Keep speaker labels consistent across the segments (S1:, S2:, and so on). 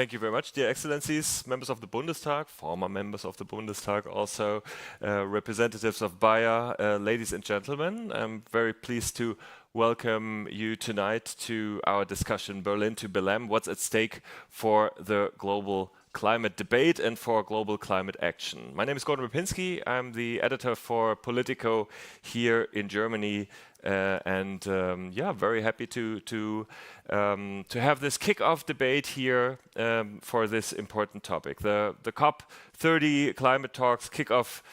S1: Thank you very much, dear Excellencies, members of the Bundestag, former members of the Bundestag, also representatives of Bayer, ladies and gentlemen. I'm very pleased to welcome you tonight to our discussion, Berlin to Belém, what's at stake for the global climate debate and for global climate action. My name is Gordon Ripinski. I'm the editor for Politico here in Germany, very happy to have this kick-off debate here for this important topic. The COP30 climate talks kick off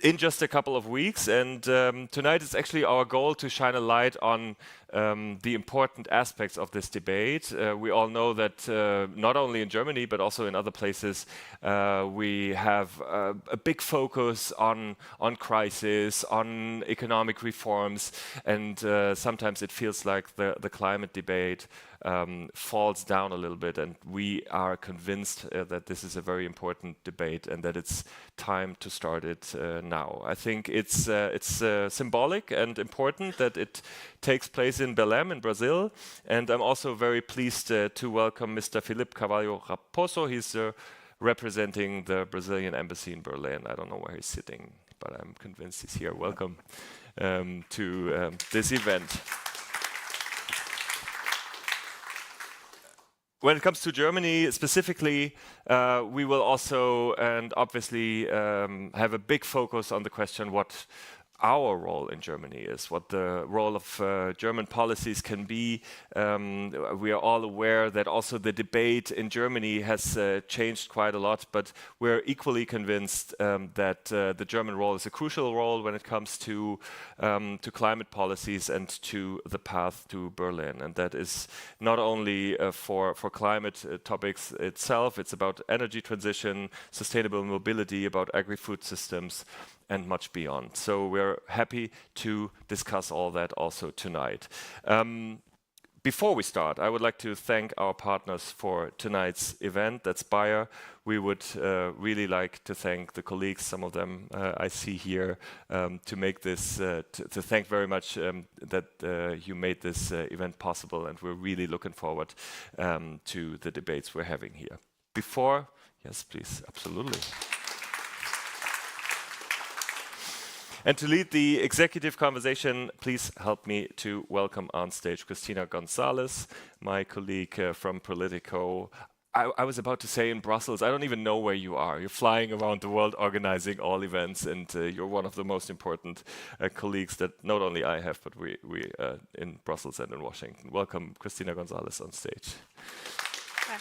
S1: in just a couple of weeks, and tonight it's actually our goal to shine a light on the important aspects of this debate. We all know that not only in Germany but also in other places we have a big focus on crisis, on economic reforms, and sometimes it feels like the climate debate falls down a little bit, and we are convinced that this is a very important debate and that it's time to start it now. I think it's symbolic and important that it takes place in Belém in Brazil, and I'm also very pleased to welcome Mr. Felipe Carvalho Raposo. He's representing the Brazilian embassy in Berlin. I don't know where he's sitting, but I'm convinced he's here. Welcome to this event. When it comes to Germany specifically, we will also and obviously have a big focus on the question what our role in Germany is, what the role of German policies can be. We are all aware that also the debate in Germany has changed quite a lot, but we're equally convinced that the German role is a crucial role when it comes to climate policies and to the path to Berlin. And that is not only for climate topics itself, it's about energy transition, sustainable mobility, about agri-food systems, and much beyond. So we're happy to discuss all that also tonight. Before we start, I would like to thank our partners for tonight's event. That's Bayer. We would really like to thank the colleagues, some of them I see here, to make this, to thank very much that you made this event possible, and we're really looking forward to the debates we're having here. Yes, please, absolutely. And to lead the executive conversation, please help me to welcome on stage Cristina Gonzalez, my colleague from Politico. I was about to say in Brussels, I don't even know where you are. You're flying around the world organizing all events, and you're one of the most important colleagues that not only I have, but we in Brussels and in Washington. Welcome, Cristina Gonzalez, on stage.
S2: Yeah.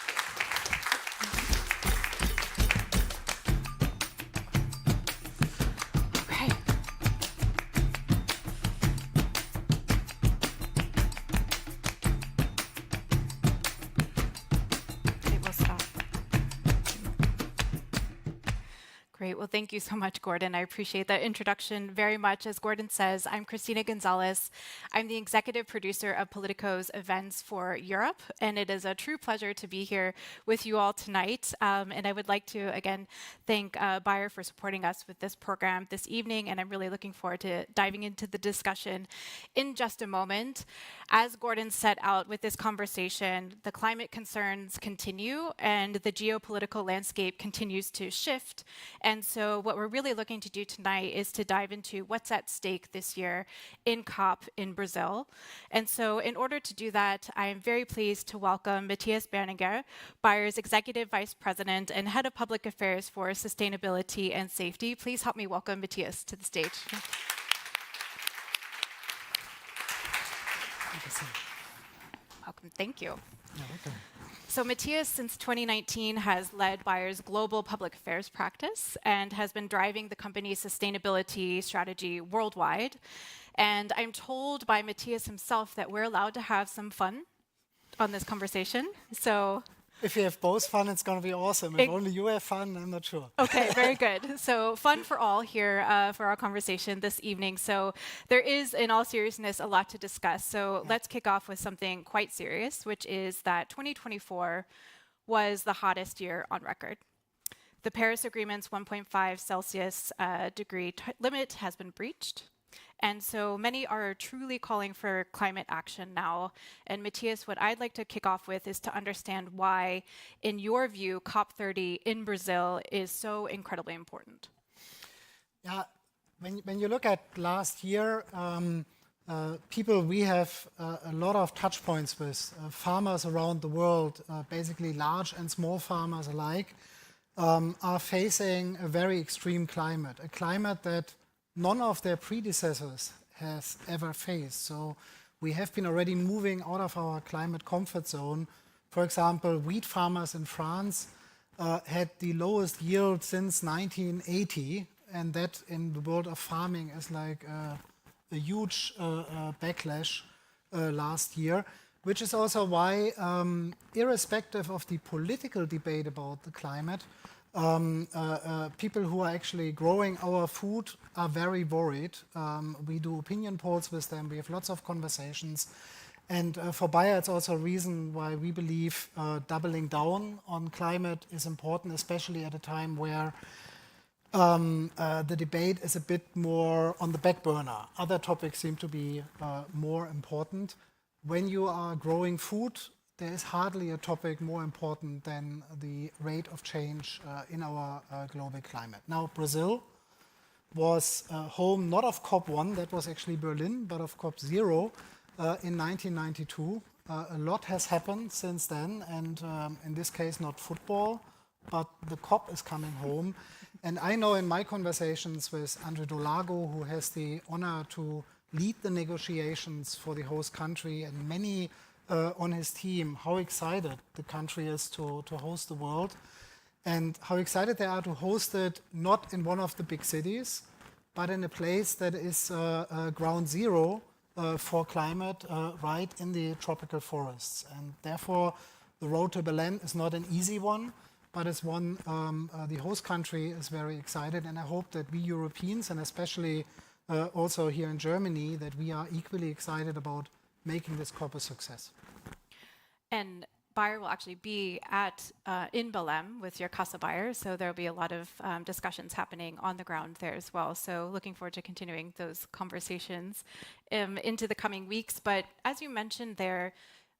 S2: Great. Well, thank you so much, Gordon. I appreciate that introduction very much. As Gordon says, I'm Cristina Gonzalez. I'm the executive producer of Politico's events for Europe, and it is a true pleasure to be here with you all tonight. And I would like to, again, thank Bayer for supporting us with this program this evening, and I'm really looking forward to diving into the discussion in just a moment. As Gordon set out with this conversation, the climate concerns continue, and the geopolitical landscape continues to shift. And so what we're really looking to do tonight is to dive into what's at stake this year in COP in Brazil. And so in order to do that, I am very pleased to welcome Matthias Berninger, Bayer's Executive Vice President and Head of Public Affairs for Sustainability and Safety. Please help me welcome Matthias to the stage. Welcome. Thank you.
S3: You're welcome.
S2: So Matthias, since 2019, has led Bayer's global public affairs practice and has been driving the company's sustainability strategy worldwide. And I'm told by Matthias himself that we're allowed to have some fun on this conversation. So
S3: if you have both fun, it's going to be awesome. If only you have fun, I'm not sure.
S2: Okay, very good. So fun for all here for our conversation this evening. So there is, in all seriousness, a lot to discuss. So let's kick off with something quite serious, which is that 2024 was the hottest year on record. The Paris Agreement's 1.5 Celsius degree limit has been breached. And so many are truly calling for climate action now. And Matthias, what I'd like to kick off with is to understand why, in your view, COP30 in Brazil is so incredibly important.
S3: Yeah, when you look at last year, we have a lot of touch points with farmers around the world, basically large and small farmers alike, are facing a very extreme climate, a climate that none of their predecessors has ever faced. So we have been already moving out of our climate comfort zone. For example, wheat farmers in France had the lowest yield since 1980, and that in the world of farming is like a huge backlash last year, which is also why, irrespective of the political debate about the climate, people who are actually growing our food are very worried. We do opinion polls with them, we have lots of conversations. And for Bayer, it's also a reason why we believe doubling down on climate is important, especially at a time where the debate is a bit more on the back burner. Other topics seem to be more important. When you are growing food, there is hardly a topic more important than the rate of change in our global climate. Now, Brazil was home not of COP1, that was actually Berlin, but of COP0 in 1992. A lot has happened since then, and in this case, not football, but the COP is coming home. And I know in my conversations with Andre Dolago, who has the honor to lead the negotiations for the host country, and many on his team, how excited the country is to host the world, and how excited they are to host it not in one of the big cities, but in a place that is ground zero for climate, right in the tropical forests. And therefore, the road to Belém is not an easy one, but it's one the host country is very excited. And I hope that we Europeans, and especially also here in Germany, that we are equally excited about making this COP a success.
S2: And Bayer will actually be at in Belém with your Casa Bayer, so there'll be a lot of discussions happening on the ground there as well. So looking forward to continuing those conversations into the coming weeks. But as you mentioned there,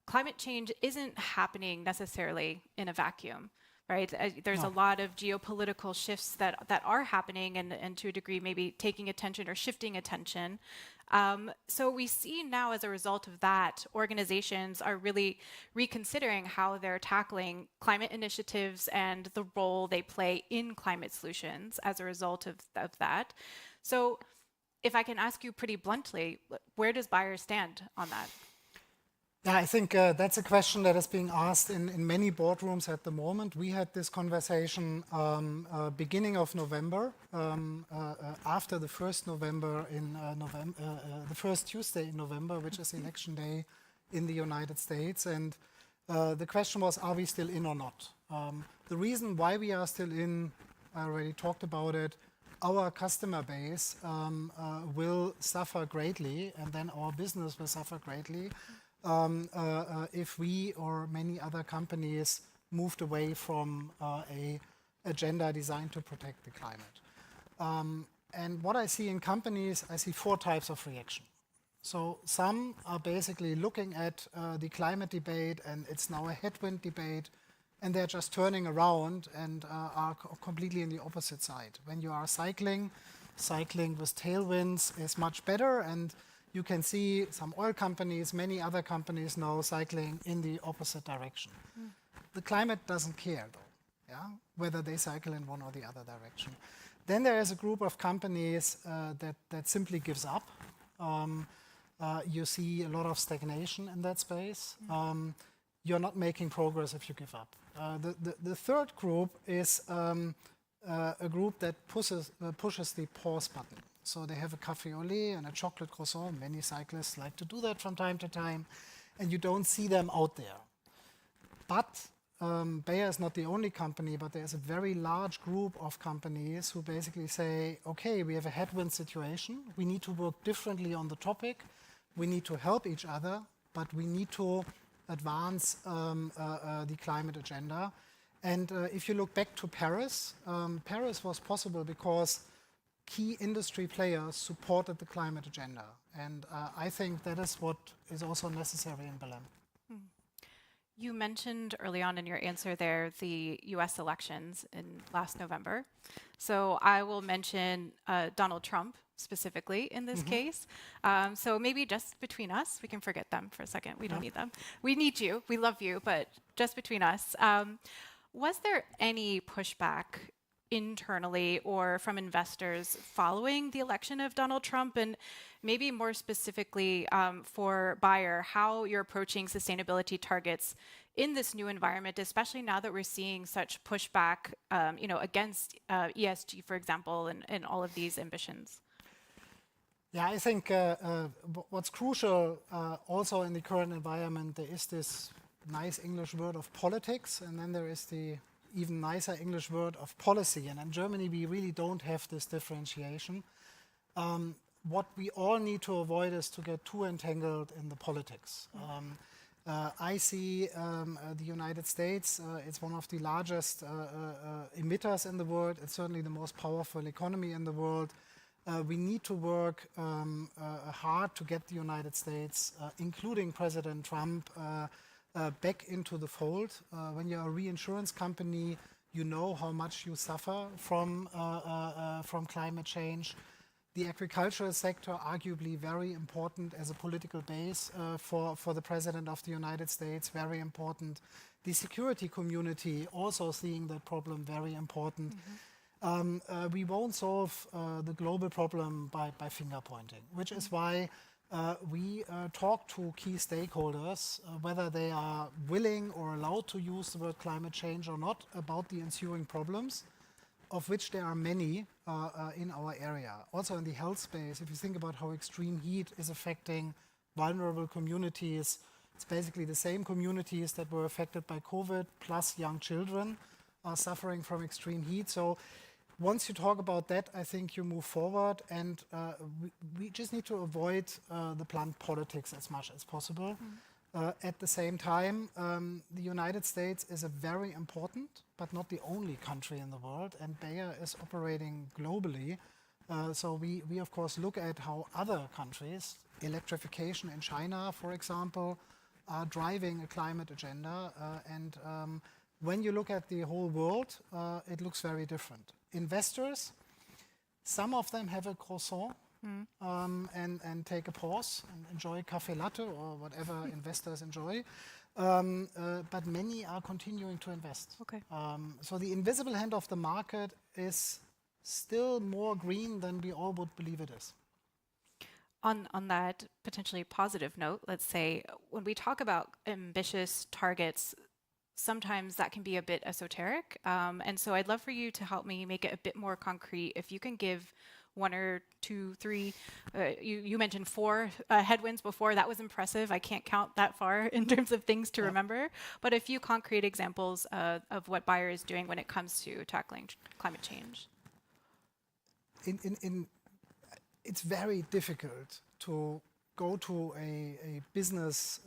S2: climate change isn't happening necessarily in a vacuum. Right? There's a lot of geopolitical shifts that are happening and to a degree maybe taking attention or shifting attention. So we see now as a result of that, organizations are really reconsidering how they're tackling climate initiatives and the role they play in climate solutions as a result of that. So if I can ask you pretty bluntly, where does Bayer stand on that?
S3: Yeah, I think that's a question that is being asked in many boardrooms at the moment. We had this conversation beginning of November, after the first November in the first Tuesday in November, which is election day in the United States. And the question was, are we still in or not? The reason why we are still in, I already talked about it, our customer base will suffer greatly, and then our business will suffer greatly. If we or many other companies moved away from a agenda designed to protect the climate. And what I see in companies, I see four types of reaction. So some are basically looking at the climate debate, and it's now a headwind debate, and they're just turning around and are completely in the opposite side. When you are cycling with tailwinds is much better, and you can see some oil companies, many other companies now cycling in the opposite direction. The climate doesn't care, though, whether they cycle in one or the other direction. Then there is a group of companies that simply gives up. You see a lot of stagnation in that space. You're not making progress if you give up. The third group is a group that pushes the pause button. So they have a café au lait and a chocolate croissant. Many cyclists like to do that from time to time, and you don't see them out there. But Bayer is not the only company, but there's a very large group of companies who basically say, okay, we have a headwind situation. We need to work differently on the topic. We need to help each other, but we need to advance the climate agenda. And if you look back to Paris, Paris was possible because key industry players supported the climate agenda. And I think that is what is also necessary in Belém.
S2: You mentioned early on in your answer there the US elections in last November. So I will mention Donald Trump specifically in this case. So maybe just between us, we can forget them for a second. We don't need them. We need you. We love you, but just between us. Was there any pushback internally or from investors following the election of Donald Trump? And maybe more specifically for Bayer, how you're approaching sustainability targets in this new environment, especially now that we're seeing such pushback against ESG, for example, and all of these ambitions?
S3: Yeah, I think what's crucial also in the current environment, there is this nice English word of politics, and then there is the even nicer English word of policy. And in Germany, we really don't have this differentiation. What we all need to avoid is to get too entangled in the politics. I see the United States, it's one of the largest emitters in the world. It's certainly the most powerful economy in the world. We need to work hard to get the United States, including President Trump, back into the fold. When you're a reinsurance company, you know how much you suffer from climate change. The agricultural sector, arguably very important as a political base for the President of the United States, very important. The security community also seeing that problem, very important. We won't solve the global problem by finger pointing, which is why we talk to key stakeholders, whether they are willing or allowed to use the word climate change or not, about the ensuing problems, of which there are many in our area. Also in the health space, if you think about how extreme heat is affecting vulnerable communities, it's basically the same communities that were affected by COVID, plus young children are suffering from extreme heat. So once you talk about that, I think you move forward, and we just need to avoid the blunt politics as much as possible. At the same time, the United States is a very important, but not the only country in the world, and Bayer is operating globally. So we of course look at how other countries, electrification in China, for example, are driving a climate agenda. And when you look at the whole world, it looks very different. Investors, some of them have a croissant and take a pause and enjoy cafe latte or whatever investors enjoy. But many are continuing to invest.
S2: Okay.
S3: So the invisible hand of the market is still more green than we all would believe it is.
S2: On that potentially positive note, let's say, when we talk about ambitious targets, sometimes that can be a bit esoteric. And so I'd love for you to help me make it a bit more concrete. If you can give one or two, three, you mentioned 4 headwinds before. That was impressive. I can't count that far in terms of things to remember. But a few concrete examples of what Bayer is doing when it comes to tackling climate change.
S3: It's very difficult to go to a business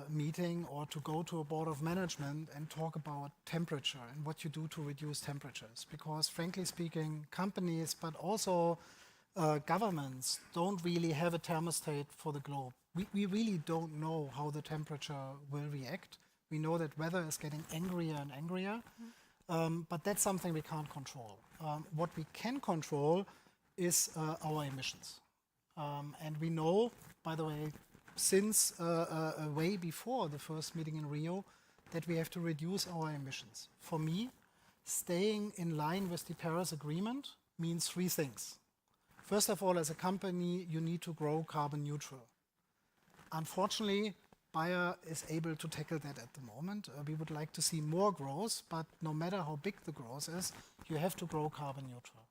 S3: meeting or to go to a board of management and talk about temperature and what you do to reduce temperatures. Because frankly speaking, companies, but also governments don't really have a thermostat for the globe. We really don't know how the temperature will react. We know that weather is getting angrier and angrier, but that's something we can't control. What we can control is our emissions. And we know, by the way, since way before the first meeting in Rio, that we have to reduce our emissions. For me, staying in line with the Paris Agreement means 3 things. First of all, as a company, you need to grow carbon neutral. Unfortunately, Bayer is able to tackle that at the moment. We would like to see more growth, but no matter how big the growth is, you have to grow carbon neutral.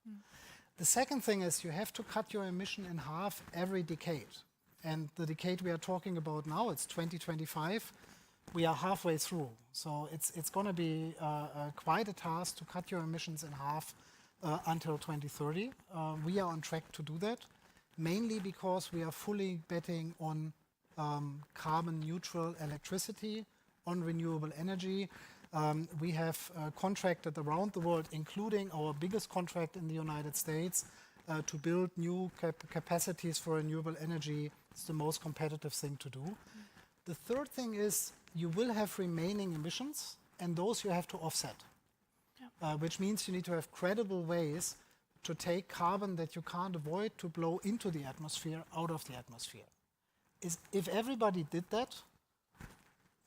S3: The second thing is you have to cut your emission in half every decade. And the decade we are talking about now, it's 2025. We are halfway through. So it's going to be quite a task to cut your emissions in half until 2030. We are on track to do that, mainly because we are fully betting on carbon neutral electricity, on renewable energy. We have contracted around the world, including our biggest contract in the United States, to build new capacities for renewable energy. It's the most competitive thing to do. The third thing is you will have remaining emissions, and those you have to offset, which means you need to have credible ways to take carbon that you can't avoid to blow into the atmosphere out of the atmosphere. If everybody did that,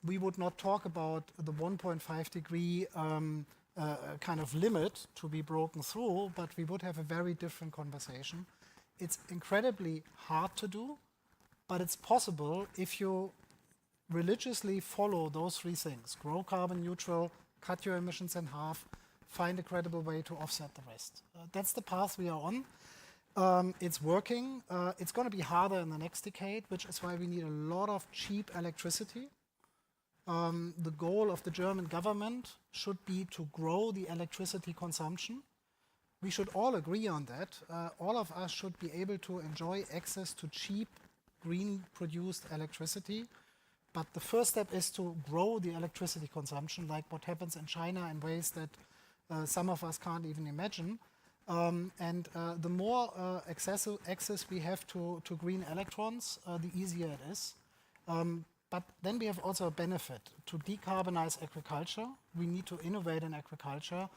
S3: we would not talk about the 1.5 degree kind of limit to be broken through, but we would have a very different conversation. It's incredibly hard to do, but it's possible if you religiously follow those three things: grow carbon neutral, cut your emissions in half, find a credible way to offset the rest. That's the path we are on. It's working. It's going to be harder in the next decade, which is why we need a lot of cheap electricity. The goal of the German government should be to grow the electricity consumption. We should all agree on that. All of us should be able to enjoy access to cheap, green-produced electricity. But the first step is to grow the electricity consumption, like what happens in China in ways that some of us can't even imagine. The more access we have to green electrons, the easier it is. But then we have also a benefit. To decarbonize agriculture, we need to innovate in agriculture,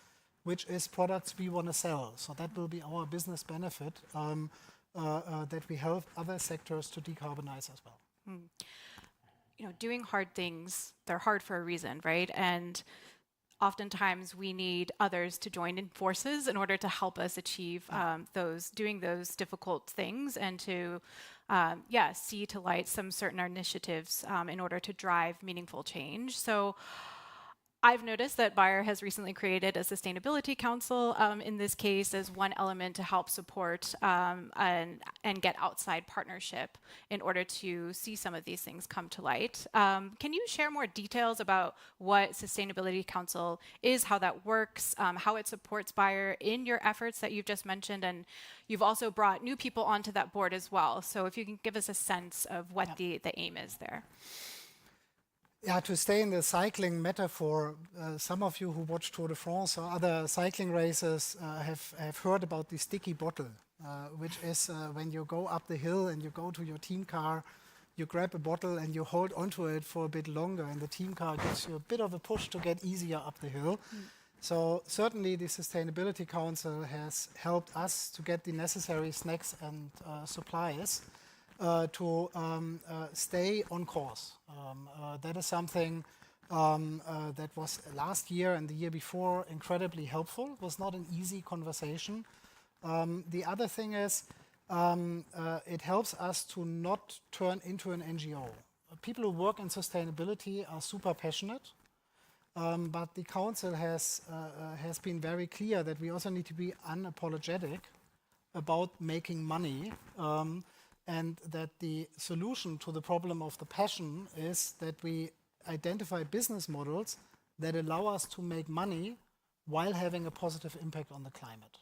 S3: which is products we want to sell. So that will be our business benefit, that we help other sectors to decarbonize as well.
S2: You know, doing hard things, they're hard for a reason, right? And oftentimes we need others to join in forces in order to help us achieve doing those difficult things, and to see to light some certain initiatives in order to drive meaningful change. So I've noticed that Bayer has recently created a sustainability council in this case as one element to help support and get outside partnership in order to see some of these things come to light. Can you share more details about what Sustainability Council is, how that works, how it supports Bayer in your efforts that you've just mentioned? And you've also brought new people onto that board as well. So if you can give us a sense of what the aim is there.
S3: Yeah, to stay in the cycling metaphor, some of you who watch Tour de France or other cycling races have heard about the sticky bottle, which is when you go up the hill and you go to your team car, you grab a bottle and you hold onto it for a bit longer, and the team car gives you a bit of a push to get easier up the hill. So certainly the Sustainability Council has helped us to get the necessary snacks and supplies to stay on course. That is something that was last year and the year before incredibly helpful. It was not an easy conversation. The other thing is it helps us to not turn into an NGO. People who work in sustainability are super passionate, but the council has been very clear that we also need to be unapologetic about making money. And that the solution to the problem of the passion is that we identify business models that allow us to make money while having a positive impact on the climate,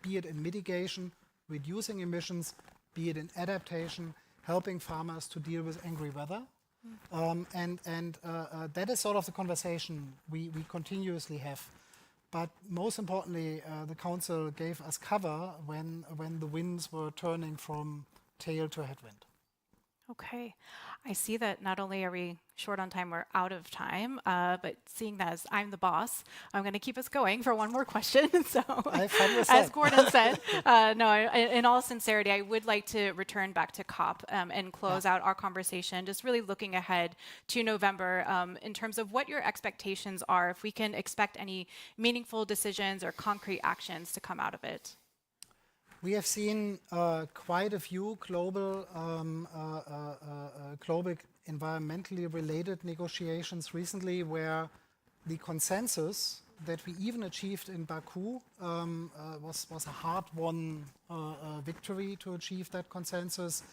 S3: be it in mitigation, reducing emissions, be it in adaptation, helping farmers to deal with angry weather. That is sort of the conversation we continuously have. But most importantly, the council gave us cover when the winds were turning from tail to headwind.
S2: Okay. I see that not only are we short on time, we're out of time, but seeing that as I'm the boss, I'm going to keep us going for one more question. So, as Gordon said, in all sincerity, I would like to return back to COP and close out our conversation, just really looking ahead to November in terms of what your expectations are, if we can expect any meaningful decisions or concrete actions to come out of it.
S3: We have seen quite a few global environmentally related negotiations recently where the consensus that we even achieved in Baku was a hard-won victory to achieve that consensus,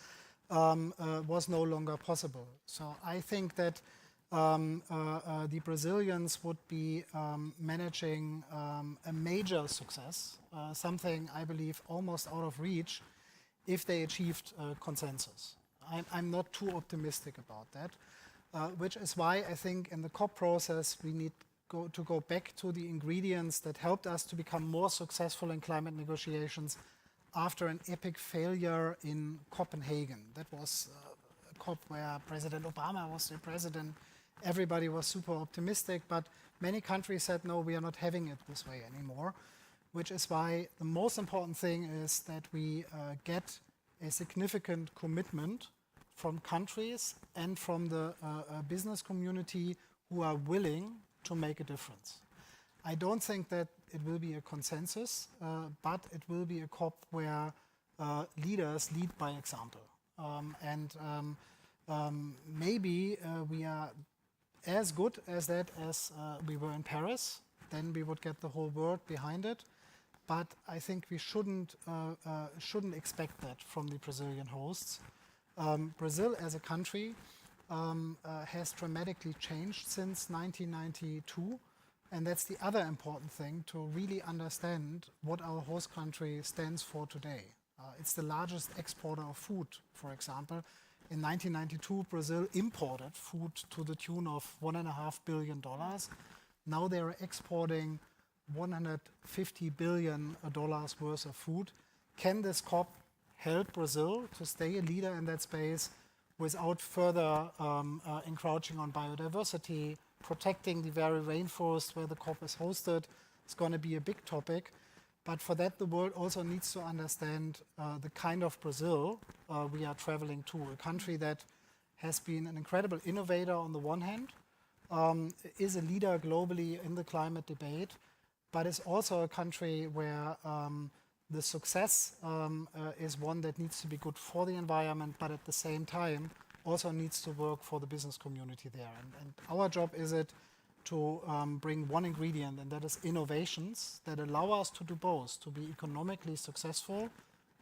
S3: was no longer possible. So I think that the Brazilians would be managing a major success, something I believe almost out of reach, if they achieved consensus. I'm not too optimistic about that, which is why I think in the COP process we need to go back to the ingredients that helped us to become more successful in climate negotiations, after an epic failure in Copenhagen. That was a COP where President Obama was the president. Everybody was super optimistic, but many countries said, no, we are not having it this way anymore, which is why the most important thing is that we get a significant commitment from countries and from the business community who are willing to make a difference. I don't think that it will be a consensus, but it will be a COP where leaders lead by example. Maybe we are as good as that as we were in Paris, then we would get the whole world behind it. But I think we shouldn't expect that from the Brazilian hosts. Brazil as a country has dramatically changed since 1992. And that's the other important thing, to really understand what our host country stands for today. It's the largest exporter of food, for example. In 1992, Brazil imported food to the tune of $1.5 billion. Now they are exporting $150 billion worth of food. Can this COP help Brazil to stay a leader in that space without further encroaching on biodiversity, protecting the very rainforest where the COP is hosted? It's going to be a big topic. But for that, the world also needs to understand the kind of Brazil we are traveling to. A country that has been an incredible innovator on the one hand, is a leader globally in the climate debate, but is also a country where the success is one that needs to be good for the environment, but at the same time also needs to work for the business community there. And our job is it to bring one ingredient, and that is innovations that allow us to do both, to be economically successful,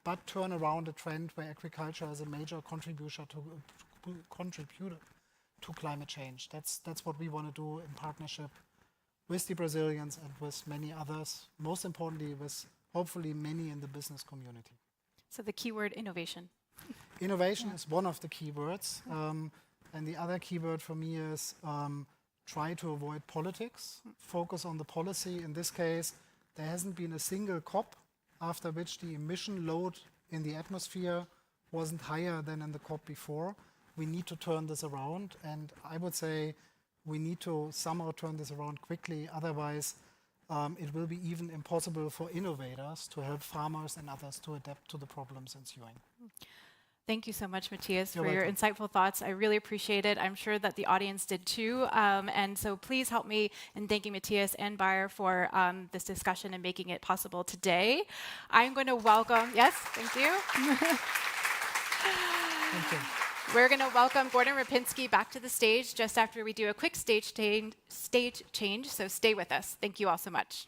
S3: but turn around a trend where agriculture is a major contributor to climate change. That's what we want to do in partnership with the Brazilians and with many others, most importantly with hopefully many in the business community.
S2: So the keyword innovation.
S3: Innovation is one of the keywords, and the other keyword for me is try to avoid politics, focus on the policy. In this case, there hasn't been a single COP after which the emission load in the atmosphere wasn't higher than in the COP before. We need to turn this around, and I would say we need to somehow turn this around quickly, otherwise it will be even impossible for innovators to help farmers and others to adapt to the problems ensuing.
S2: Thank you so much, Matthias,
S3: You're
S2: for your
S3: welcome.
S2: insightful thoughts. I really appreciate it. I'm sure that the audience did too. And so please help me in thanking Matthias and Bayer for this discussion and making it possible today. I'm going to welcome, yes, thank you.
S3: Thank you.
S2: We're going to welcome Gordon Rapinski back to the stage just after we do a quick stage change, so stay with us. Thank you all so much.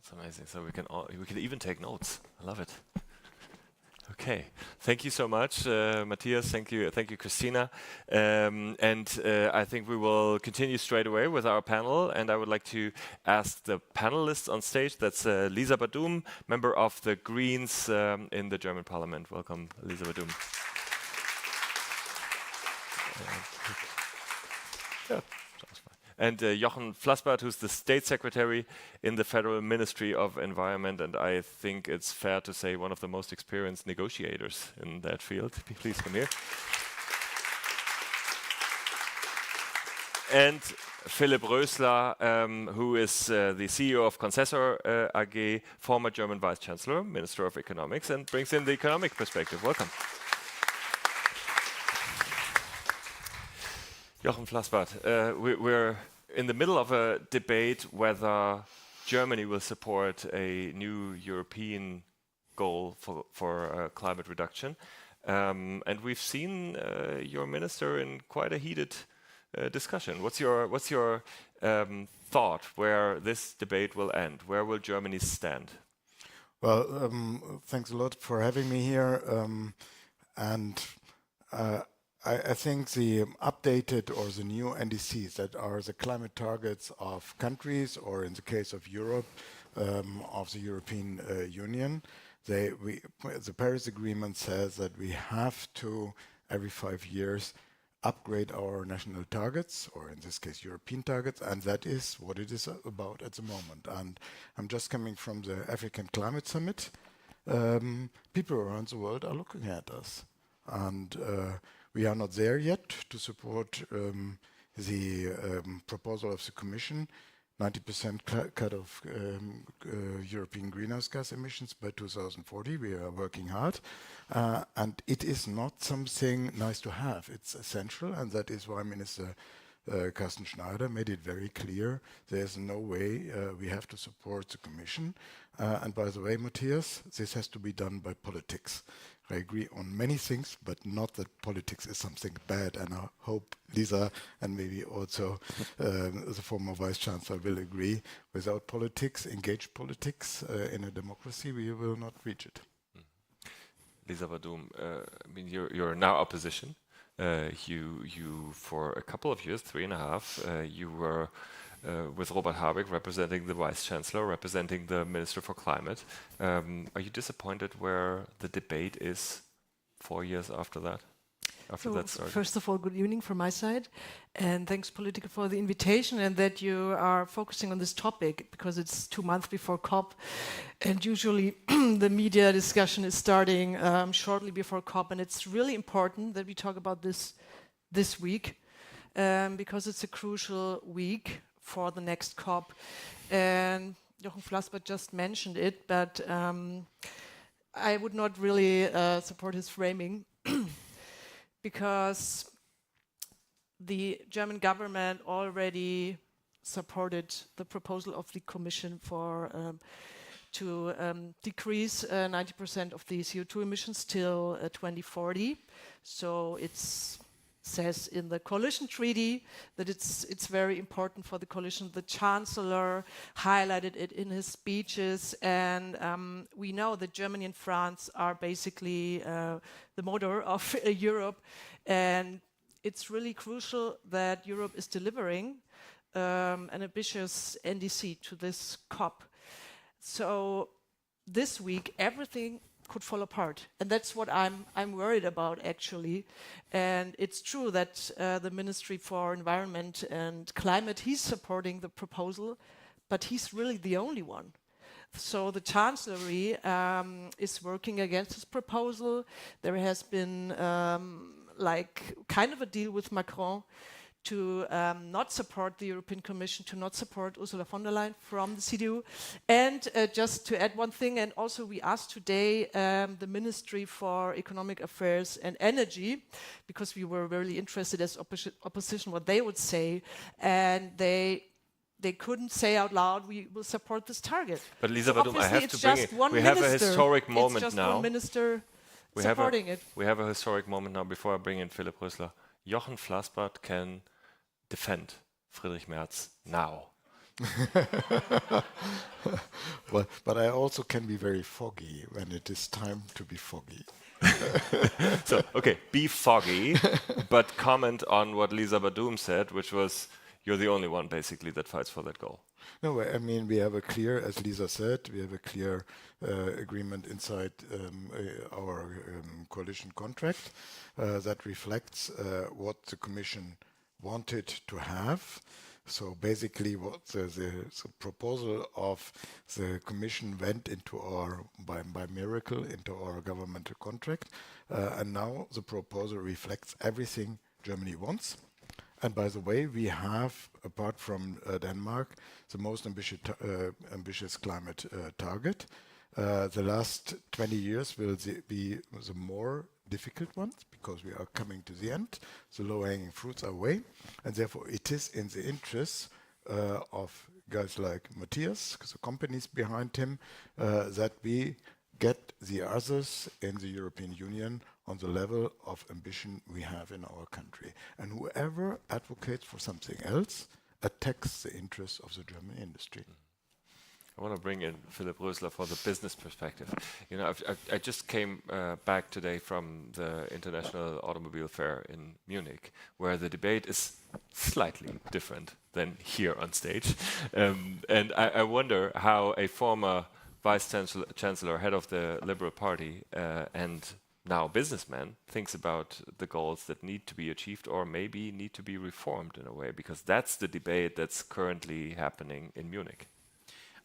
S1: That's amazing. So we can even take notes. I love it. Okay, thank you so much, Matthias. Thank you, Christina. I think we will continue straight away with our panel. And I would like to ask the panelists on stage. That's Lisa Badum, member of the Greens in the German Parliament. Welcome, Lisa Badum. Yeah. And Jochen Flassbart, who's the State Secretary in the Federal Ministry of Environment, and I think it's fair to say one of the most experienced negotiators in that field. Please come here. And Philipp Rösler, who is the CEO of Concessor AG, former German Vice Chancellor, Minister of Economics, and brings in the economic perspective. Welcome. Jochen Flassbart, we're in the middle of a debate whether Germany will support a new European goal for climate reduction. And we've seen your minister in quite a heated discussion. What's your thought where this debate will end? Where will Germany stand?
S4: Well, thanks a lot for having me here. And I think the updated or the new NDCs that are the climate targets of countries, or in the case of Europe, of the European Union, the Paris Agreement says that we have to, every 5 years, upgrade our national targets, or in this case, European targets, and that is what it is about at the moment. And I'm just coming from the African Climate Summit. People around the world are looking at us, and we are not there yet to support the proposal of the Commission, 90% cut of European greenhouse gas emissions by 2040. We are working hard, and it is not something nice to have. It's essential, and that is why Minister Carsten Schneider made it very clear there's no way we have to support the Commission. And by the way, Matthias, this has to be done by politics. I agree on many things, but not that politics is something bad. And I hope Lisa and maybe also the former Vice Chancellor will agree. Without politics, engaged politics in a democracy, we will not reach it.
S1: Lisa Badum, I mean, you're now opposition. You for a couple of years, 3.5, you were with Robert Habeck representing the Vice Chancellor, representing the Minister for Climate. Are you disappointed where the debate is 4 years after that? After that started?
S5: First of all, good evening from my side, and thanks POLITICO for the invitation and that you are focusing on this topic, because it's 2 months before COP, and usually the media discussion is starting shortly before COP, and it's really important that we talk about this week, because it's a crucial week for the next COP. And Jochen Flassbart just mentioned it, but I would not really support his framing because the German government already supported the proposal of the Commission for to decrease 90% of the CO2 emissions till 2040. So it's says in the coalition treaty that it's very important for the coalition. The Chancellor highlighted it in his speeches, and we know that Germany and France are basically the motor of Europe, and it's really crucial that Europe is delivering an ambitious NDC to this COP. So this week everything could fall apart, and that's what I'm worried about, actually. And it's true that the Ministry for Environment and Climate, he's supporting the proposal, but he's really the only one. So the Chancellery is working against this proposal. There has been like kind of a deal with Macron to not support the European Commission, to not support Ursula von der Leyen from the CDU. And just to add one thing, and also we asked today the Ministry for Economic Affairs and Energy, because we were really interested as opposition what they would say, and they couldn't say out loud, we will support this target.
S1: But Lisa
S5: So
S1: Badum, I have to
S5: it's
S1: bring
S5: just
S1: it.
S5: one
S1: We have a
S5: minister.
S1: historic moment
S5: it's just
S1: now.
S5: One minister
S1: We
S5: supporting it.
S1: We have a historic moment now before I bring in Philipp Rösler. Jochen Flassbart can defend Friedrich Merz now.
S4: Well, but I also can be very foggy when it is time to be foggy.
S1: So, okay, be foggy, but comment on what Lisa Badum said, which was, you're the only one basically that fights for that goal.
S4: No, I mean, we have a clear, as Lisa said, we have a clear agreement inside our coalition contract that reflects what the Commission wanted to have. So basically what the proposal of the Commission went into our, by miracle, into our governmental contract. And now the proposal reflects everything Germany wants. And by the way, we have, apart from Denmark, the most ambitious climate target. The last 20 years will be the more difficult ones, because we are coming to the end. The low-hanging fruits are away, and therefore it is in the interest of guys like Matthias, the companies behind him, that we get the others in the European Union on the level of ambition we have in our country. And whoever advocates for something else attacks the interests of the German industry.
S1: I want to bring in Philipp Rösler for the business perspective. You know, I just came back today from the International Automobile Fair in Munich, where the debate is slightly different than here on stage. And I wonder how a former Vice Chancellor, head of the Liberal Party, and now businessman thinks about the goals that need to be achieved or maybe need to be reformed in a way, because that's the debate that's currently happening in Munich.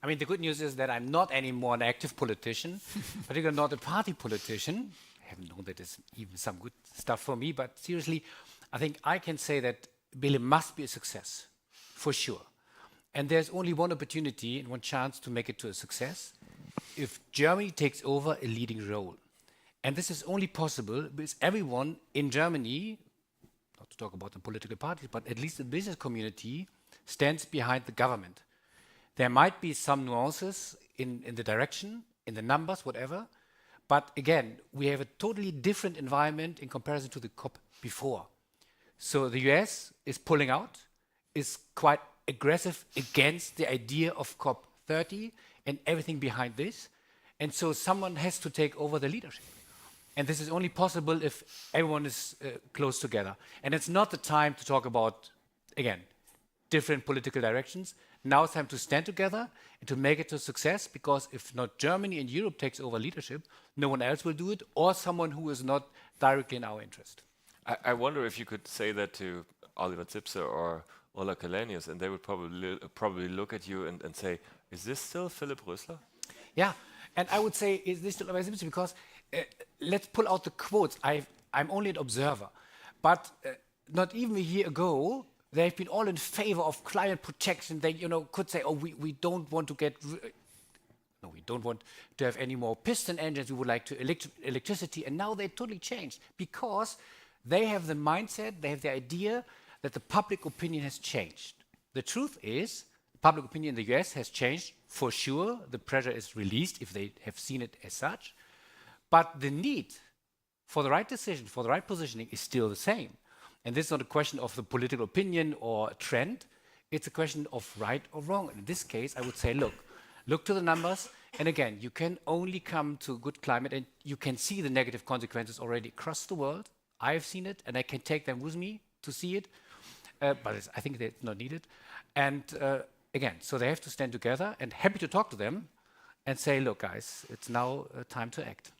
S6: I mean, the good news is that I'm not anymore an active politician, particularly not a party politician. I haven't known that there's even some good stuff for me, but seriously, I think I can say that Belém must be a success, for sure. And there's only one opportunity and one chance to make it to a success if Germany takes over a leading role. And this is only possible because everyone in Germany, not to talk about the political parties, but at least the business community, stands behind the government. There might be some nuances in the direction, in the numbers, whatever. But again, we have a totally different environment in comparison to the COP before. So the US is pulling out, is quite aggressive against the idea of COP 30 and everything behind this. And so someone has to take over the leadership. And this is only possible if everyone is close together. And it's not the time to talk about, again, different political directions. Now it's time to stand together and to make it to success, because if not Germany and Europe takes over leadership, no one else will do it, or someone who is not directly in our interest.
S1: I wonder if you could say that to Oliver Zipse or Ola Källenius, and they would probably look at you and say, is this still Philipp Rösler?
S6: Yeah, and I would say, is this still Oliver Zipse? Because let's pull out the quotes. I'm only an observer. But not even a year ago, they've been all in favor of climate protection. They, could say, "Oh, we don't want to we don't want to have any more piston engines. We would like to electricity." And now they totally changed because they have the mindset, they have the idea that the public opinion has changed. The truth is, public opinion in the US has changed for sure. The pressure is released if they have seen it as such. But the need for the right decision, for the right positioning is still the same. And this is not a question of the political opinion or a trend. It's a question of right or wrong. And in this case, I would say, look to the numbers. And again, you can only come to good climate, and you can see the negative consequences already across the world. I've seen it, and I can take them with me to see it. But I think it's not needed. And again, so they have to stand together, and happy to talk to them and say, look, guys, it's now time to act.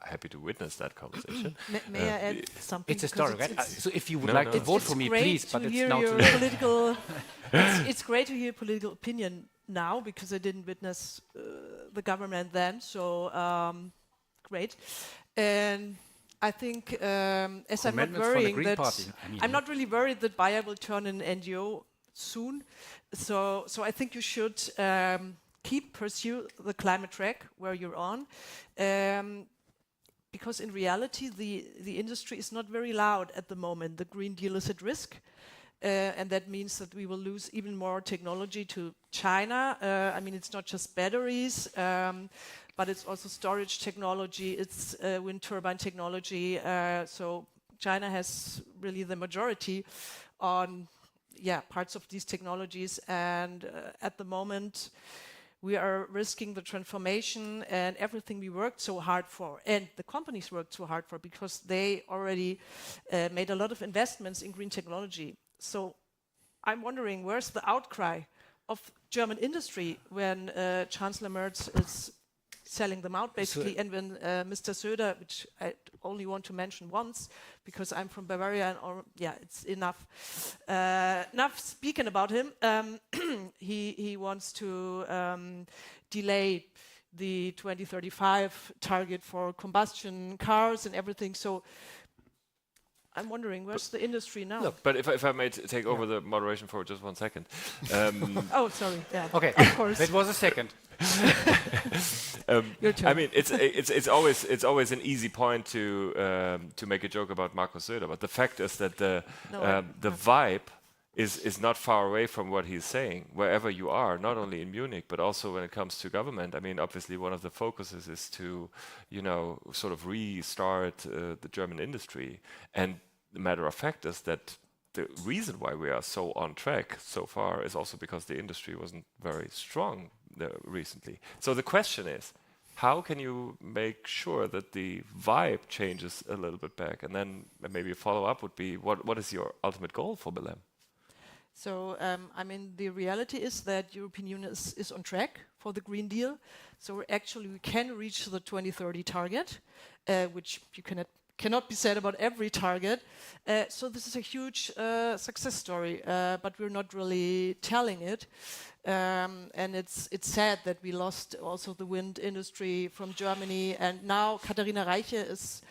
S1: Happy to witness that conversation.
S5: May I add something?
S6: It's historic, right? So if you would like to vote for me, please, but it's now too
S5: late. It's great to hear political opinion now, because I didn't witness the government then, so great. And I think, as I'm not worrying that I'm not really worried that Bayer will turn an NGO soon, so I think you should pursue the climate track where you're on. Because in reality, the industry is not very loud at the moment. The Green Deal is at risk, and that means that we will lose even more technology to China. I mean, it's not just batteries, but it's also storage technology, it's wind turbine technology. So China has really the majority on parts of these technologies, and at the moment, we are risking the transformation and everything we worked so hard for, and the companies worked so hard for, because they already made a lot of investments in green technology. So I'm wondering, where's the outcry of German industry when Chancellor Merz is selling them out, basically, and when Mr. Söder, which I only want to mention once, because I'm from Bavaria, and it's enough speaking about him. He wants to delay the 2035 target for combustion cars and everything. So I'm wondering, where's the industry now?
S1: Look, but if I may take over the moderation for just 1 second.
S5: Oh, sorry. Yeah.
S6: Okay,
S5: of course.
S6: That was a second.
S5: Your turn.
S1: I mean, it's always an easy point to make a joke about Markus Söder, but the fact is that the vibe is not far away from what he's saying, wherever you are, not only in Munich, but also when it comes to government. I mean, obviously, one of the focuses is to, sort of restart the German industry. And the matter of fact is that the reason why we are so on track so far is also because the industry wasn't very strong recently. So the question is, how can you make sure that the vibe changes a little bit back? And then maybe a follow-up would be, what is your ultimate goal for Belém?
S5: So, I mean, the reality is that European Union is on track for the Green Deal. So we can reach the 2030 target, which you cannot be said about every target. So this is a huge success story, but we're not really telling it. And it's sad that we lost also the wind industry from Germany, and now Katharina Reiche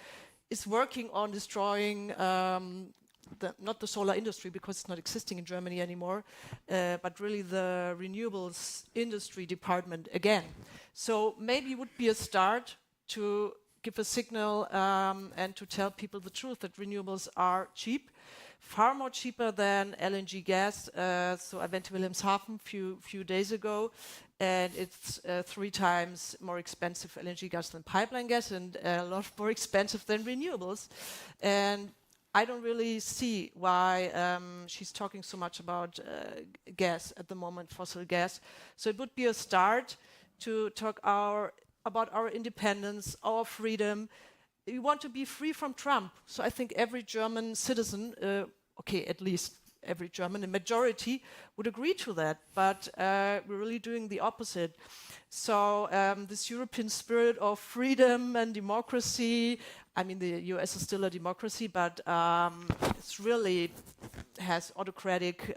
S5: is working on destroying not the solar industry, because it's not existing in Germany anymore, but really the renewables industry department again. So maybe it would be a start to give a signal and to tell people the truth that renewables are cheap, far more cheaper than LNG gas. So I went to Wilhelmshaven a few days ago, and it's 3 times more expensive LNG gas than pipeline gas, and a lot more expensive than renewables. And I don't really see why she's talking so much about gas at the moment, fossil gas. So it would be a start to talk about our independence, our freedom. We want to be free from Trump. So I think every German citizen, at least every German, a majority, would agree to that. But we're really doing the opposite. So this European spirit of freedom and democracy, I mean, the US is still a democracy, but it's really has autocratic,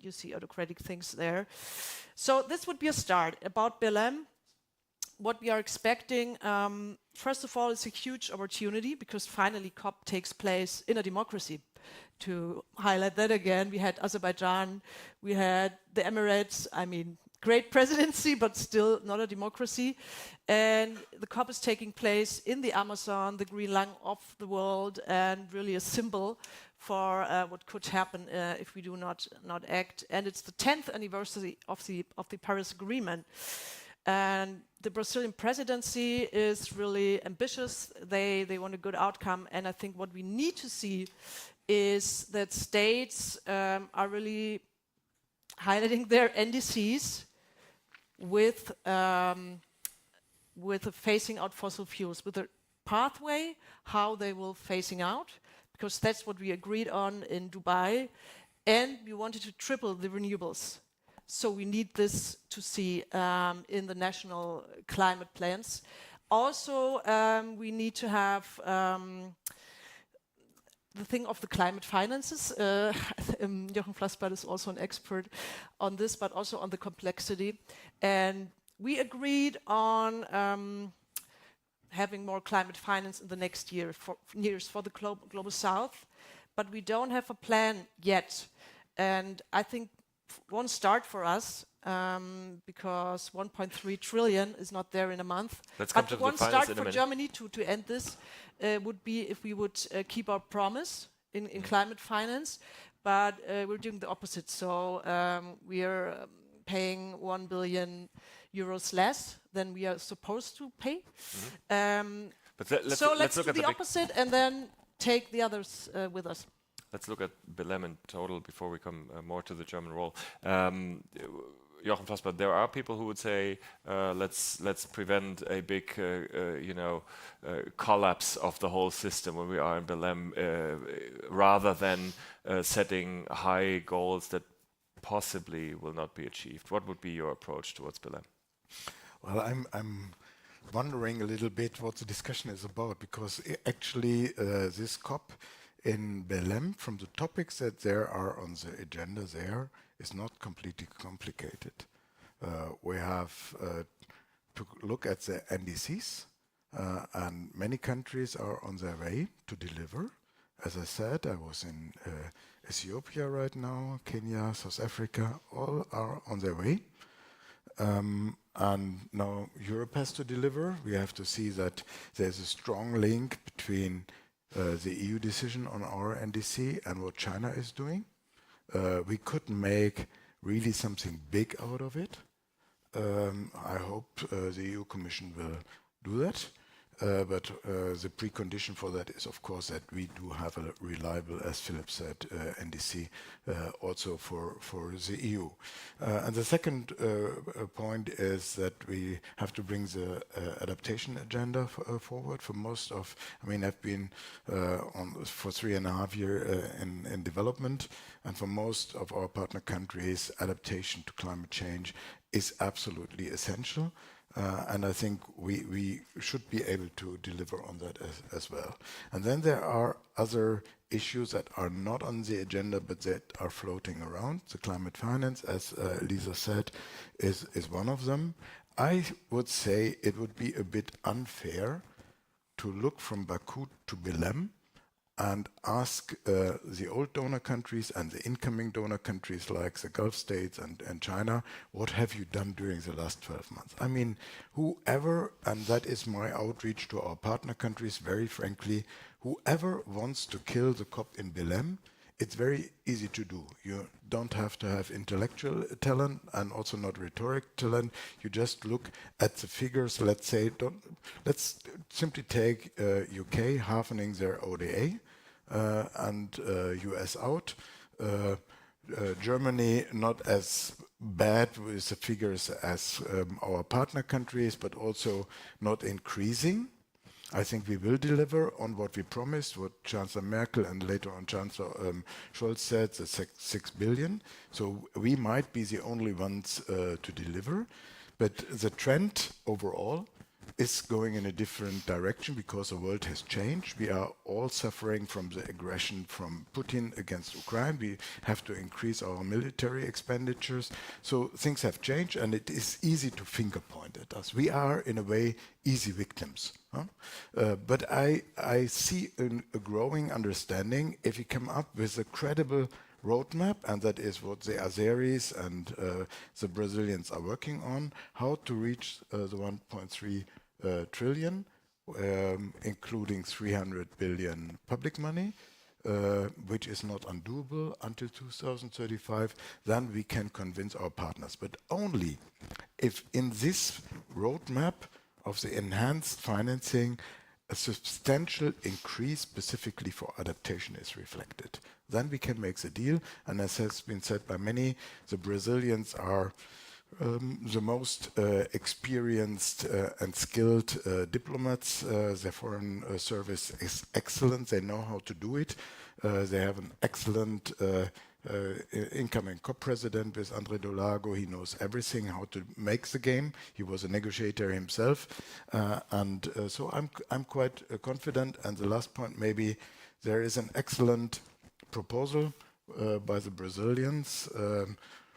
S5: you see autocratic things there. So this would be a start. About Belém, what we are expecting, first of all, it's a huge opportunity because finally COP takes place in a democracy. To highlight that again, we had Azerbaijan, we had the Emirates, I mean, great presidency, but still not a democracy. And the COP is taking place in the Amazon, the green lung of the world, and really a symbol for what could happen if we do not act. And it's the 10th anniversary of the Paris Agreement. And the Brazilian presidency is really ambitious. They want a good outcome. And I think what we need to see is that states are really highlighting their NDCs with a phasing out fossil fuels, with a pathway how they will phasing out, because that's what we agreed on in Dubai, and we wanted to triple the renewables. So we need this to see in the national climate plans. Also, we need to have the thing of the climate finances. Jochen Flassbart is also an expert on this, but also on the complexity. And we agreed on having more climate finance in the next years for the global south, but we don't have a plan yet. And I think one start for us, because 1.3 trillion is not there in a month.
S1: Let's come to
S5: one
S1: the finance
S5: start
S1: in a
S5: for
S1: minute.
S5: Germany to end this would be if we would keep our promise in climate finance, but we're doing the opposite. So we are paying 1 billion euros less than we are supposed to pay.
S1: But let's
S5: do
S1: look at
S5: the opposite and then take the others with us.
S1: Let's look at Belém in total before we come more to the German role. Jochen Flassbart, there are people who would say, let's prevent a big, collapse of the whole system when we are in Belém, rather than setting high goals that possibly will not be achieved. What would be your approach towards Belém?
S4: Well, I'm wondering a little bit what the discussion is about, because actually this COP in Belém, from the topics that there are on the agenda there, is not completely complicated. We have to look at the NDCs, and many countries are on their way to deliver. As I said, I was in Ethiopia right now, Kenya, South Africa, all are on their way. And now Europe has to deliver. We have to see that there's a strong link between the EU decision on our NDC and what China is doing. We could make really something big out of it. I hope the EU Commission will do that. but the precondition for that is, of course, that we do have a reliable, as Philip said, NDC also for the EU. And the second point is that we have to bring the adaptation agenda forward. For most of, I mean, I've been for 3.5 years in development, and for most of our partner countries, adaptation to climate change is absolutely essential. And I think we should be able to deliver on that as well. And then there are other issues that are not on the agenda but that are floating around. The climate finance, as Lisa said, is one of them. I would say it would be a bit unfair to look from Baku to Belém and ask the old donor countries and the incoming donor countries like the Gulf states and China, what have you done during the last 12 months? I mean, whoever, and that is my outreach to our partner countries, very frankly, whoever wants to kill the COP in Belém, it's very easy to do. You don't have to have intellectual talent and also not rhetoric talent. You just look at the figures. Let's say, let's simply take UK halvening their ODA and US out. Germany not as bad with the figures as our partner countries, but also not increasing. I think we will deliver on what we promised, what Chancellor Merkel and later on Chancellor Scholz said, the 6 billion. So we might be the only ones to deliver. But the trend overall is going in a different direction because the world has changed. We are all suffering from the aggression from Putin against Ukraine. We have to increase our military expenditures. So things have changed, and it is easy to finger point at us. We are, in a way, easy victims. But I see a growing understanding if we come up with a credible roadmap, and that is what the Azeris and the Brazilians are working on, how to reach the 1.3 trillion, including 300 billion public money, which is not undoable until 2035, then we can convince our partners. But only if in this roadmap of the enhanced financing, a substantial increase specifically for adaptation is reflected. Then we can make the deal. And as has been said by many, the Brazilians are the most experienced and skilled diplomats. Their foreign service is excellent. They know how to do it. They have an excellent incoming co-president with André Dolago. He knows everything, how to make the game. He was a negotiator himself. So I'm quite confident. And the last point, maybe there is an excellent proposal by the Brazilians,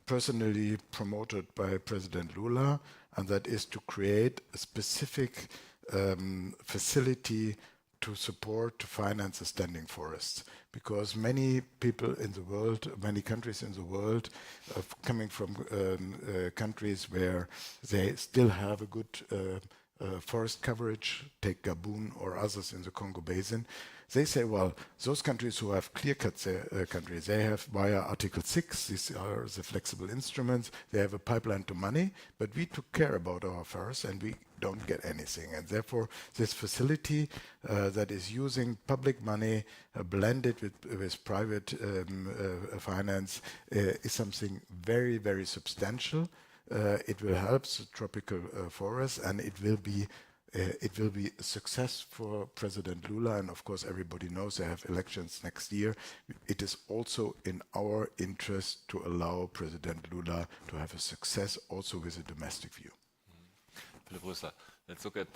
S4: personally promoted by President Lula, and that is to create a specific facility to support, to finance the standing forests. Because many people in the world, many countries in the world, coming from countries where they still have a good forest coverage, take Gabon or others in the Congo Basin, they say, well, those countries who have clear-cut their countries, they have via Article 6, these are the flexible instruments, they have a pipeline to money, but we took care about our forests and we don't get anything. And therefore, this facility that is using public money blended with private finance is something very, very substantial. It will help the tropical forests, and it will be a success for President Lula, and of course everybody knows they have elections next year. It is also in our interest to allow President Lula to have a success also with a domestic view.
S1: Philipp Rösler, let's look at,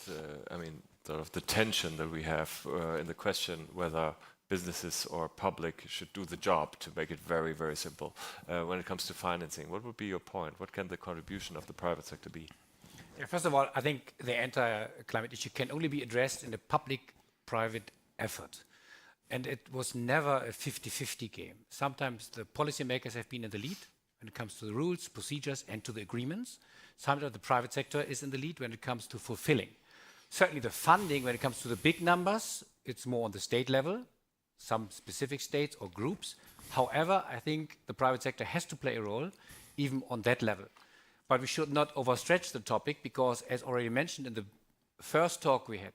S1: sort of the tension that we have in the question whether businesses or public should do the job, to make it very, very simple. When it comes to financing, what would be your point? What can the contribution of the private sector be?
S6: Yeah, first of all, I think the entire climate issue can only be addressed in a public-private effort. And it was never a 50-50 game. Sometimes the policymakers have been in the lead when it comes to the rules, procedures, and to the agreements. Sometimes the private sector is in the lead when it comes to fulfilling. Certainly the funding, when it comes to the big numbers, it's more on the state level, some specific states or groups. However, I think the private sector has to play a role even on that level. But we should not overstretch the topic because, as already mentioned in the first talk we had,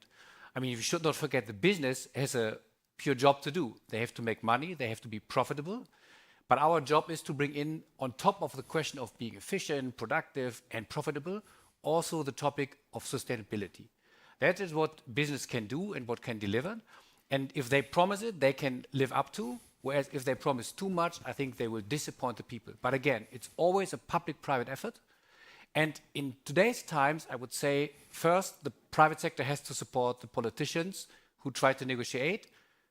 S6: I mean, you should not forget the business has a pure job to do. They have to make money, they have to be profitable. But our job is to bring in, on top of the question of being efficient, productive, and profitable, also the topic of sustainability. That is what business can do and what can deliver. And if they promise it, they can live up to. Whereas if they promise too much, I think they will disappoint the people. But again, it's always a public-private effort. And in today's times, I would say, first, the private sector has to support the politicians who try to negotiate.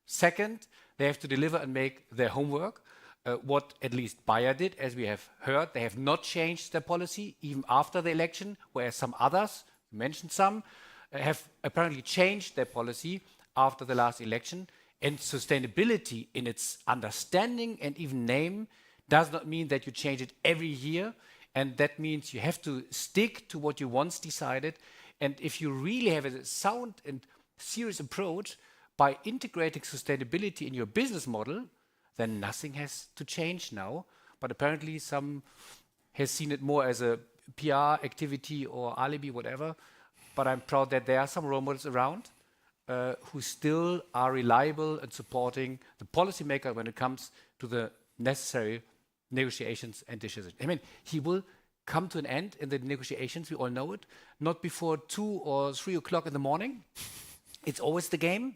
S6: Second, they have to deliver and make their homework. What at least Bayer did, as we have heard, they have not changed their policy even after the election, whereas some others, you mentioned some, have apparently changed their policy after the last election. And sustainability in its understanding and even name does not mean that you change it every year. And that means you have to stick to what you once decided. And if you really have a sound and serious approach by integrating sustainability in your business model, then nothing has to change now. But apparently some has seen it more as a PR activity or alibi, whatever. But I'm proud that there are some role models around who still are reliable and supporting the policymaker when it comes to the necessary negotiations and decisions. I mean, he will come to an end in the negotiations, we all know it, not before 2 or 3 o'clock in the morning. It's always the game,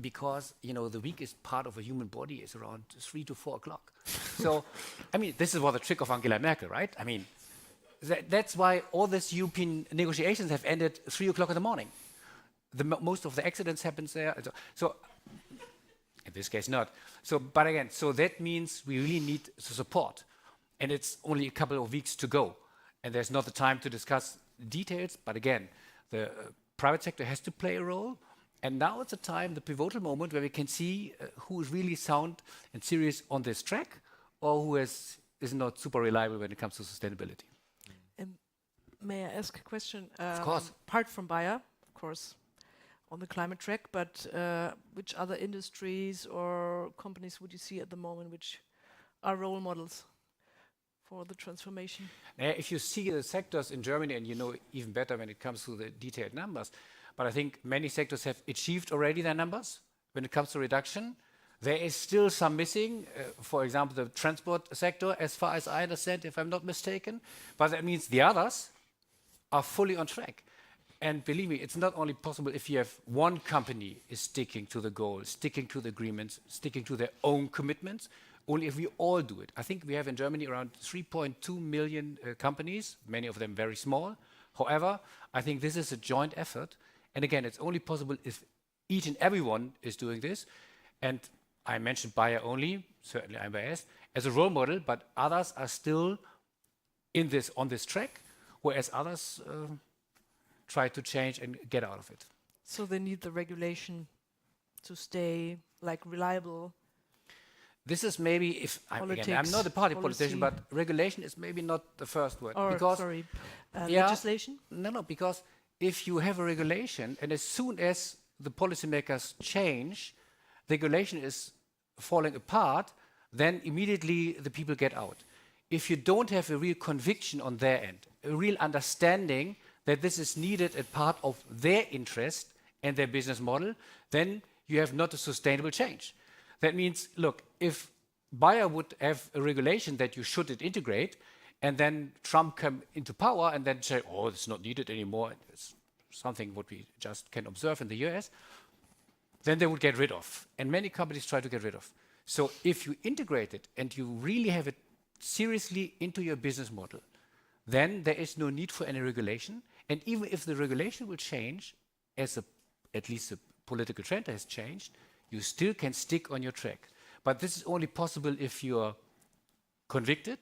S6: because, you know, the weakest part of a human body is around 3 to 4 o'clock. So, I mean, this is what the trick of Angela Merkel, right? I mean, that's why all these European negotiations have ended 3 o'clock in the morning. Most of the accidents happens there. So in this case, not. So, but again, so that means we really need to support. And it's only a couple of weeks to go. And there's not the time to discuss details. But again, the private sector has to play a role. And now it's a time, the pivotal moment, where we can see who is really sound and serious on this track, or who is not super reliable when it comes to sustainability.
S5: May I ask a question?
S6: Of course.
S5: Apart from Bayer, of course, on the climate track, but which other industries or companies would you see at the moment which are role models for the transformation?
S6: If you see the sectors in Germany, and you know even better when it comes to the detailed numbers, but I think many sectors have achieved already their numbers when it comes to reduction. There is still some missing, for example, the transport sector, as far as I understand, if I'm not mistaken. But that means the others are fully on track. And believe me, it's not only possible if you have one company is sticking to the goal, sticking to the agreements, sticking to their own commitments, only if we all do it. I think we have in Germany around 3.2 million companies, many of them very small. However, I think this is a joint effort. And again, it's only possible if each and everyone is doing this. And I mentioned Bayer only, certainly I'm biased, as a role model, but others are still on this track, whereas others try to change and get out of it.
S5: So they need the regulation to stay like reliable.
S6: This is maybe, if I'm not a party politician, but regulation is maybe not the first word.
S5: Or,
S6: because
S5: sorry, legislation?
S6: No, because if you have a regulation, and as soon as the policymakers change, the regulation is falling apart, then immediately the people get out. If you don't have a real conviction on their end, a real understanding that this is needed as part of their interest and their business model, then you have not a sustainable change. That means, look, if Bayer would have a regulation that you shouldn't integrate, and then Trump come into power and then say, oh, it's not needed anymore, it's something what we just can observe in the US, then they would get rid of. And many companies try to get rid of. So if you integrate it and you really have it seriously into your business model, then there is no need for any regulation. And even if the regulation will change, at least the political trend has changed, you still can stick on your track. But this is only possible if you're convicted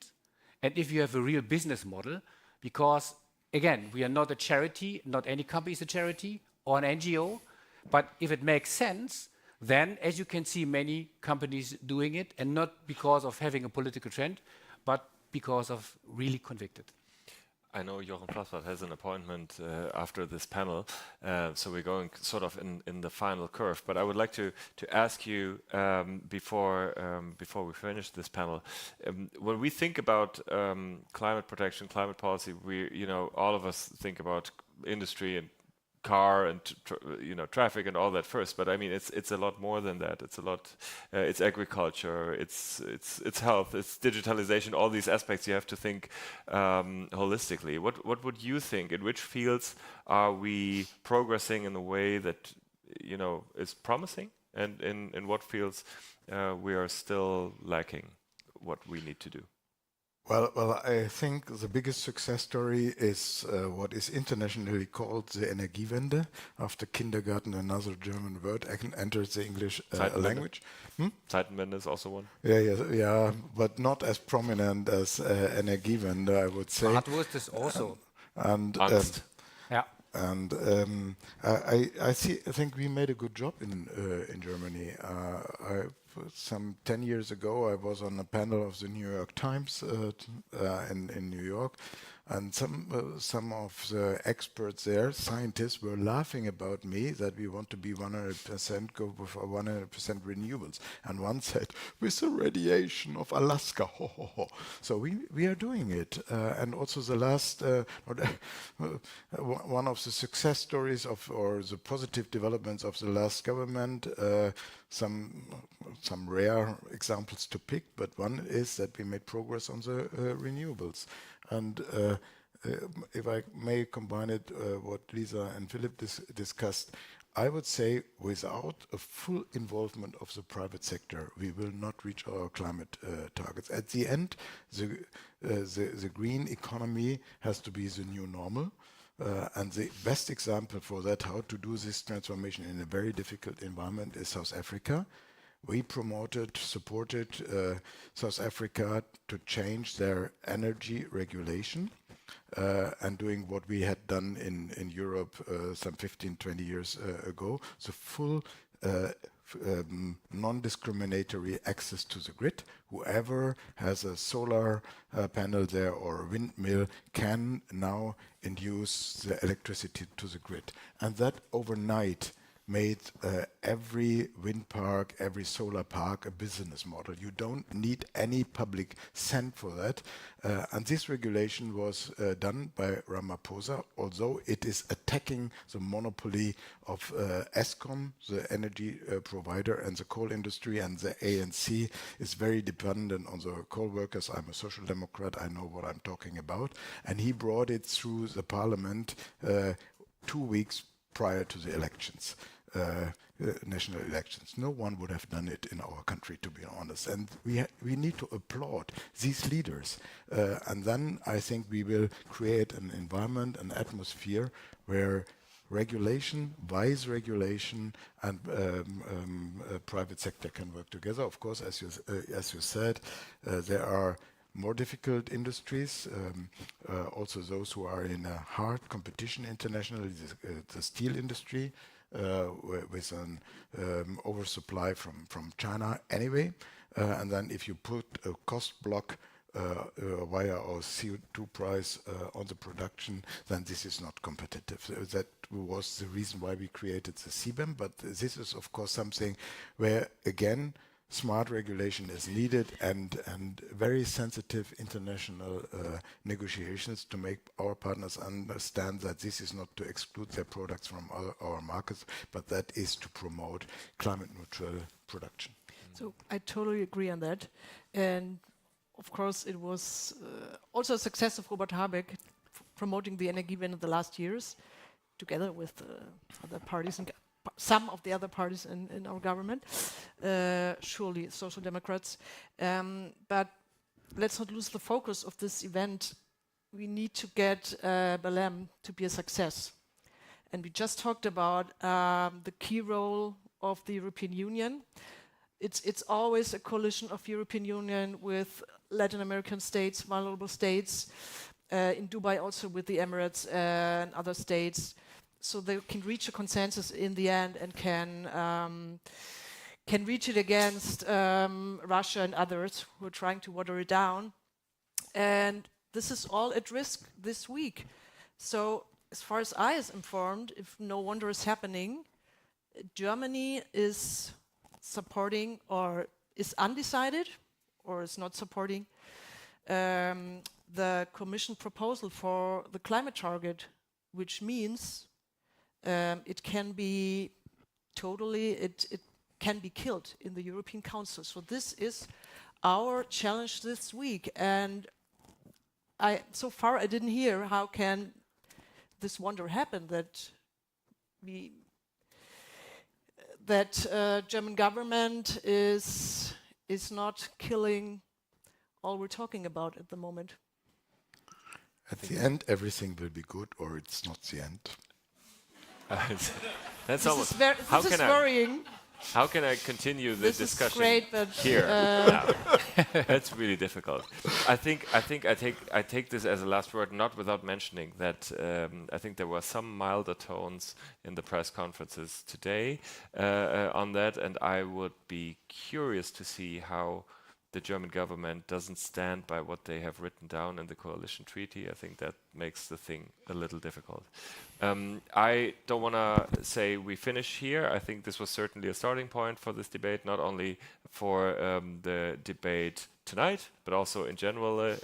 S6: and if you have a real business model, because, again, we are not a charity, not any company is a charity or an NGO, but if it makes sense, then, as you can see, many companies doing it, and not because of having a political trend, but because of really convicted.
S1: I know Jochen Plasbart has an appointment after this panel, so we're going sort of in the final curve. But I would like to ask you before we finish this panel, when we think about climate protection, climate policy, all of us think about industry and car and traffic and all that first, but I mean it's a lot more than that. It's a lot. It's agriculture. It's health. It's digitalization. All these aspects you have to think holistically. What would you think? In which fields are we progressing in a way that is promising, and in what fields we are still lacking what we need to do?
S4: Well, I think the biggest success story is what is internationally called the Energiewende. After kindergarten, another German word enters the English language.
S1: Zeitenwende is also one.
S4: Yeah, but not as prominent as Energiewende, I would say.
S6: Bratwurst is also.
S4: And
S1: Angst.
S6: Yeah.
S4: And I think we made a good job in Germany. Some 10 years ago, I was on a panel of the New York Times in New York, and some of the experts there, scientists, were laughing about me that we want to be 100% go for 100% renewables. And one said, with the radiation of Alaska, ho ho ho. So we are doing it. And also the last one of the success stories or the positive developments of the last government. Some rare examples to pick, but one is that we made progress on the renewables. And if I may combine it, what Lisa and Philip discussed, I would say without a full involvement of the private sector, we will not reach our climate targets. At the end, the green economy has to be the new normal. And the best example for that, how to do this transformation in a very difficult environment, is South Africa. We supported South Africa to change their energy regulation and doing what we had done in Europe some 15, 20 years ago. So full non-discriminatory access to the grid. Whoever has a solar panel there or a windmill can now induce the electricity to the grid. And that overnight made every wind park, every solar park a business model. You don't need any public cent for that. And this regulation was done by Ramaphosa, although it is attacking the monopoly of Eskom, the energy provider, and the coal industry, and the ANC is very dependent on the coal workers. I'm a social democrat, I know what I'm talking about. And he brought it through the parliament 2 weeks prior to the elections. National elections. No one would have done it in our country, to be honest. And we need to applaud these leaders. And then I think we will create an environment, an atmosphere where regulation, wise regulation, and private sector can work together. Of course, as you said, there are more difficult industries, also those who are in a hard competition internationally, the steel industry, with an oversupply from China anyway. And then if you put a cost block via our CO2 price on the production, then this is not competitive. So that was the reason why we created the CBAM. But this is, of course, something where, again, smart regulation is needed and very sensitive international negotiations to make our partners understand that this is not to exclude their products from our markets, but that is to promote climate neutral production.
S5: So I totally agree on that. And of course, it was also a success of Robert Habeck promoting the Energiewende in the last years, together with other parties and some of the other parties in our government, surely Social Democrats. But let's not lose the focus of this event. We need to get Belém to be a success. And we just talked about the key role of the European Union. It's always a coalition of European Union with Latin American states, vulnerable states, in Dubai also with the Emirates and other states. So they can reach a consensus in the end and can reach it against Russia and others who are trying to water it down. And this is all at risk this week. So as far as I is informed, if no wonder is happening, Germany is supporting or is undecided or is not supporting the Commission proposal for the climate target, which means it can be totally, it can be killed in the European Council. So this is our challenge this week. And so far I didn't hear how can this wonder happen that German government is not killing all we're talking about at the moment.
S4: At the end, everything will be good, or it's not the end.
S1: That's
S5: This
S1: almost.
S5: is, this is worrying.
S1: How can I continue the
S5: This
S1: discussion
S5: is great, but
S1: here? That's really difficult. I think I take this as a last word, not without mentioning that I think there were some milder tones in the press conferences today on that, and I would be curious to see how the German government doesn't stand by what they have written down in the coalition treaty. I think that makes the thing a little difficult. I don't want to say we finish here. I think this was certainly a starting point for this debate, not only for the debate tonight, but also in general.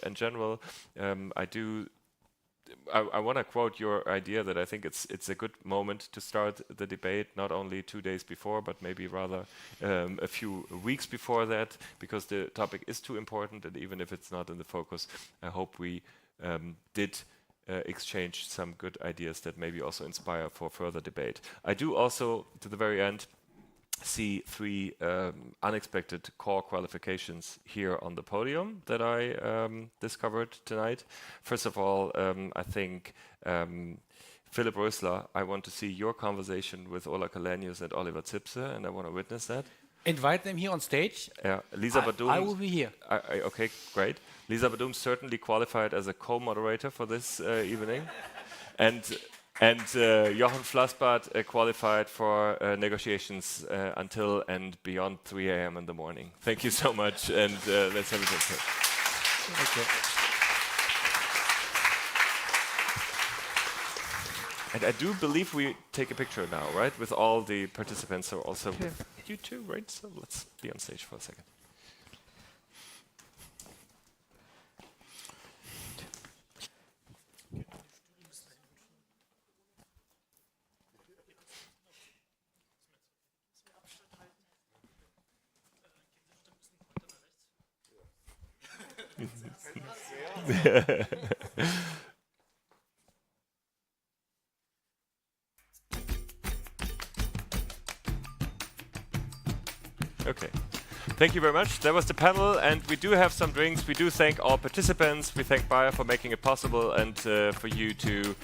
S1: I want to quote your idea that I think it's a good moment to start the debate, not only 2 days before, but maybe rather a few weeks before that, because the topic is too important, and even if it's not in the focus, I hope we did exchange some good ideas that maybe also inspire for further debate. I do also, to the very end, see 3 unexpected core qualifications here on the podium that I discovered tonight. First of all, I think Philipp Rösler, I want to see your conversation with Ola Källenius and Oliver Zipse, and I want to witness that.
S6: Invite them here on stage.
S1: Lisa Badum.
S6: I will be here.
S1: Okay, great. Lisa Badum certainly qualified as a co-moderator for this evening. And Jochen Flassbart qualified for negotiations until and beyond 3 a.m. in the morning. Thank you so much, and let's have a good time. Okay. And I do believe we take a picture now, right? With all the participants, so also with you two, right? So let's be on stage for a second. Okay. Thank you very much. That was the panel, and we do have some drinks. We do thank all participants. We thank Bayer for making it possible, and for you to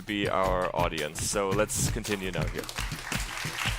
S1: be our audience. So let's continue now here.